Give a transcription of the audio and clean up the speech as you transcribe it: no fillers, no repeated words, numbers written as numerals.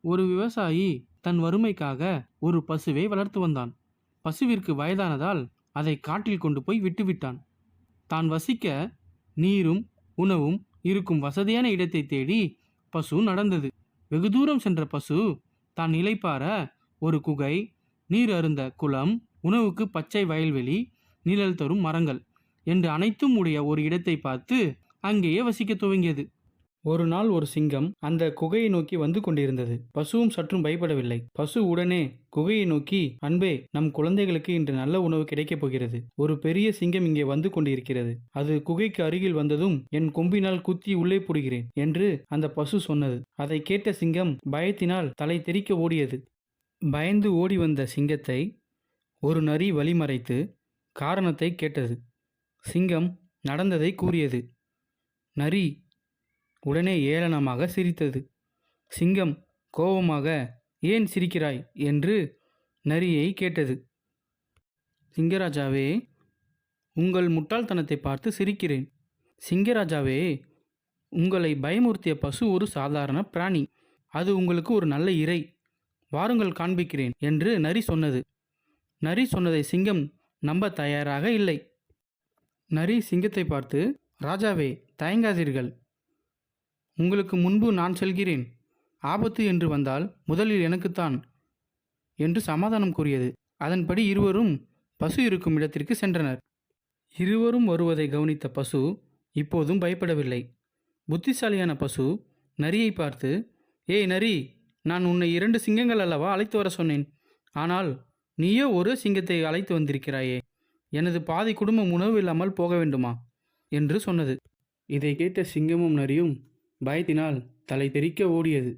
ஒரு விவசாயி தன் வறுமைக்காக ஒரு பசுவை வளர்த்து வந்தான். பசுவிற்கு வயதானதால் அதை காட்டில் கொண்டு போய் விட்டுவிட்டான். தான் வசிக்க நீரும் உணவும் இருக்கும் வசதியான இடத்தை தேடி பசு நடந்தது. வெகு தூரம் சென்ற பசு தான் இளைப்பாற ஒரு குகை, நீர் அருந்த குளம், உணவுக்கு பச்சை வயல்வெளி, நிழல் தரும் மரங்கள் என்று அனைத்தும் உடைய ஒரு இடத்தை பார்த்து அங்கேயே வசிக்க துவங்கியது. ஒரு நாள் ஒரு சிங்கம் அந்த குகையை நோக்கி வந்து கொண்டிருந்தது. பசுவும் சற்றும் பயப்படவில்லை. பசு உடனே குகையை நோக்கி, அன்பே, நம் குழந்தைகளுக்கு இன்று நல்ல உணவு கிடைக்கப் போகிறது. ஒரு பெரிய சிங்கம் இங்கே வந்து கொண்டிருக்கிறது. அது குகைக்கு அருகில் வந்ததும் என் கொம்பினால் குத்தி உள்ளே போடுகிறேன் என்று அந்த பசு சொன்னது. அதை கேட்ட சிங்கம் பயத்தினால் தலை தெறிக்க ஓடியது. பயந்து ஓடி வந்த சிங்கத்தை ஒரு நரி வழிமறைத்து காரணத்தை கேட்டது. சிங்கம் நடந்ததை கூறியது. நரி உடனே ஏளனமாக சிரித்தது. சிங்கம் கோபமாக, ஏன் சிரிக்கிறாய் என்று நரியை கேட்டது. சிங்கராஜாவே, உங்கள் முட்டாள்தனத்தை பார்த்து சிரிக்கிறேன். சிங்கராஜாவே, உங்களை பயமுறுத்திய பசு ஒரு சாதாரண பிராணி. அது உங்களுக்கு ஒரு நல்ல இரை. வாருங்கள், காண்பிக்கிறேன் என்று நரி சொன்னது. நரி சொன்னதை சிங்கம் நம்ப தயாராக இல்லை. நரி சிங்கத்தை பார்த்து, ராஜாவே, தயங்காதீர்கள். உங்களுக்கு முன்பு நான் செல்கிறேன். ஆபத்து என்று வந்தால் முதலில் எனக்குத்தான் என்று சமாதானம் கூறியது. அதன்படி இருவரும் பசு இருக்கும் இடத்திற்கு சென்றனர். இருவரும் வருவதை கவனித்த பசு இப்போதும் பயப்படவில்லை. புத்திசாலியான பசு நரியை பார்த்து, ஏய் நரி, நான் உன்னை 2 சிங்கங்கள் அல்லவா அழைத்து வர சொன்னேன். ஆனால் நீயோ ஒரு சிங்கத்தை அழைத்து வந்திருக்கிறாயே. எனது பாதி குடும்பம் உணவு இல்லாமல் போக வேண்டுமா என்று சொன்னது. இதை கேட்ட சிங்கமும் நரியும் பயத்தினால் தலை தெறிக்க ஓடியது.